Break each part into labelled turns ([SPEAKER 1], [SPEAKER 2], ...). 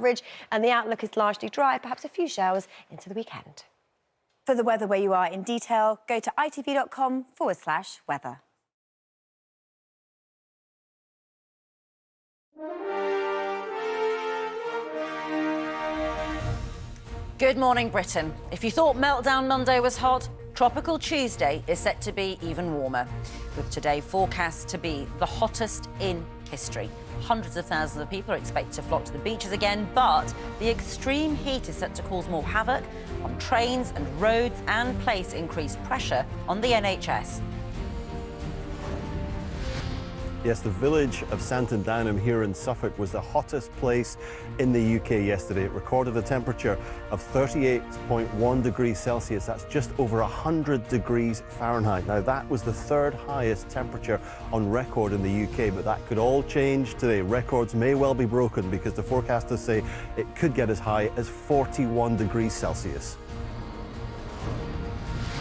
[SPEAKER 1] coverage, and the outlook is largely dry, perhaps a few showers into the weekend.
[SPEAKER 2] For the weather where you are in detail, go to itv.com/weather.
[SPEAKER 3] Good morning, Britain. If you thought Meltdown Monday was hot, Tropical Tuesday is set to be even warmer, with today forecast to be the hottest in history. Hundreds of thousands of people are expected to flock to the beaches again, but the extreme heat is set to cause more havoc on trains and roads and place increased pressure on the NHS.
[SPEAKER 4] Yes, the village of Santon here in Suffolk was the hottest place in the UK yesterday. It recorded a temperature of 38.1 degrees Celsius. That's just over 100 degrees Fahrenheit. Now, that was the third highest temperature on record in the UK, but that could all change today. Records may well be broken because the forecasters say it could get as high as 41 degrees Celsius.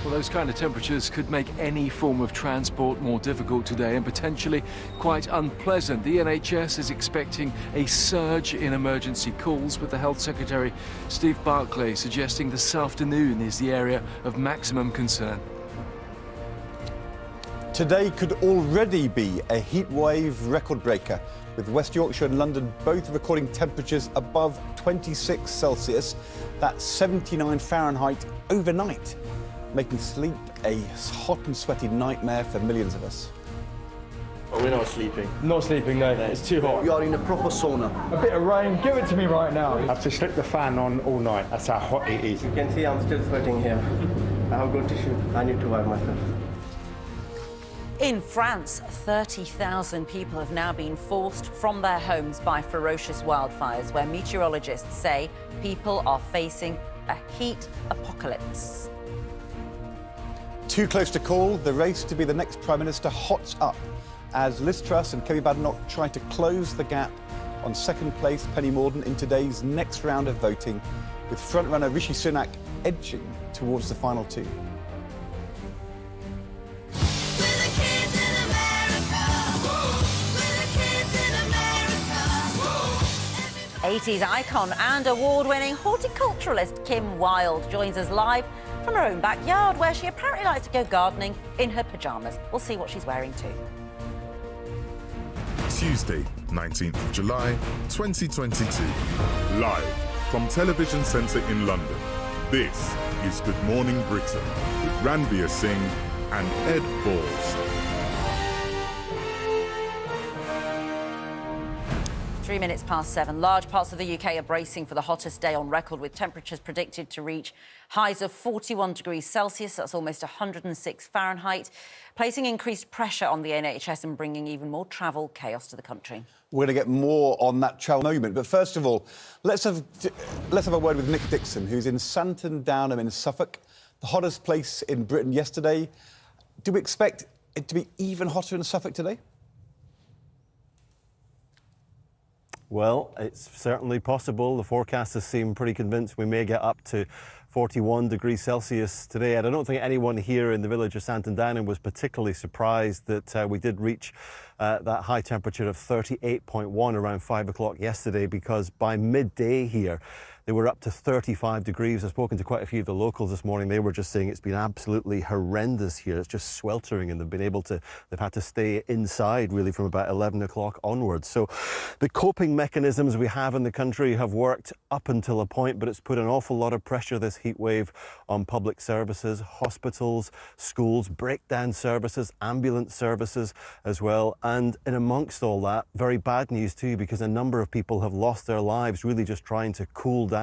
[SPEAKER 5] Well, those kind of temperatures could make any form of transport more difficult today and potentially quite unpleasant. The NHS is expecting a surge in emergency calls, with the Health Secretary, Steve Barclay, suggesting this afternoon is the area of maximum concern.
[SPEAKER 6] Today could already be a heatwave record breaker, with West Yorkshire and London both recording temperatures above 26 Celsius. That's 79 Fahrenheit overnight, making sleep a hot and sweaty nightmare for millions of us.
[SPEAKER 7] Oh, we're not sleeping.
[SPEAKER 8] Not sleeping, no. It's too hot.
[SPEAKER 7] We are in a proper sauna.
[SPEAKER 8] A bit of rain, give it to me right now. I have to slip the fan on all night. That's how hot it is.
[SPEAKER 7] You can see I'm still sweating here. I have got tissue. I need to wipe myself.
[SPEAKER 3] In France, 30,000 people have now been forced from their homes by ferocious wildfires, where meteorologists say people are facing a heat apocalypse.
[SPEAKER 6] Too close to call, the race to be the next Prime Minister hots up as Liz Truss and Kemi Badenoch try to close the gap on second place Penny Mordaunt in today's next round of voting, with frontrunner Rishi Sunak edging towards the final two.
[SPEAKER 3] 80s icon and award-winning horticulturalist Kim Wilde joins us live from her own backyard, where she apparently likes to go gardening in her pyjamas. We'll see what she's wearing too.
[SPEAKER 9] Tuesday, 19th of July, 2022. Live from Television Centre in London, this is Good Morning Britain with Ranvir Singh and Ed Balls.
[SPEAKER 3] 3 minutes past 7. Large parts of the UK are bracing for the hottest day on record, with temperatures predicted to reach highs of 41 degrees Celsius. That's almost 106 Fahrenheit, placing increased pressure on the NHS and bringing even more travel chaos to the country.
[SPEAKER 6] We're going to get more on that travel moment, but first of all, let's have a word with Nick Dixon, who's in Santon Downham in Suffolk, the hottest place in Britain yesterday. Do we expect it to be even hotter in Suffolk today?
[SPEAKER 4] Well, it's certainly possible. The forecasters seem pretty convinced we may get up to 41 degrees Celsius today. And I don't think anyone here in the village of Santon Downham was particularly surprised that we did reach that high temperature of 38.1 around 5 o'clock yesterday, because by midday here, they were up to 35 degrees. I've spoken to quite a few of the locals this morning. They were just saying it's been absolutely horrendous here. It's just sweltering, and they've had to stay inside really from about 11 o'clock onwards. So the coping mechanisms we have in the country have worked up until a point, but it's put an awful lot of pressure, this heat wave, on public services, hospitals, schools, breakdown services, ambulance services as well. And in amongst all that, very bad news too, because a number of people have lost their lives really just trying to cool down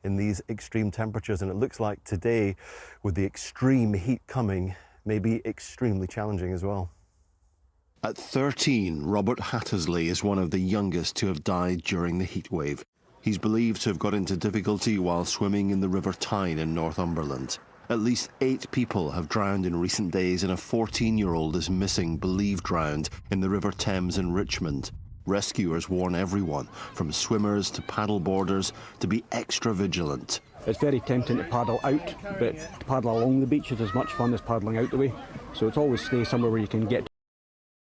[SPEAKER 4] in these extreme temperatures. And it looks like today, with the extreme heat coming, may be extremely challenging as well.
[SPEAKER 10] At 13, Robert Hattersley is one of the youngest to have died during the heat wave. He's believed to have got into difficulty while swimming in the River Tyne in Northumberland. At least 8 people have drowned in recent days, and a 14-year-old is missing, believed drowned, in the River Thames in Richmond. Rescuers warn everyone, from swimmers to paddleboarders, to be extra vigilant.
[SPEAKER 11] It's very tempting to paddle out, but to paddle along the beach is as much fun as paddling out the way. So it's always stay somewhere where you can get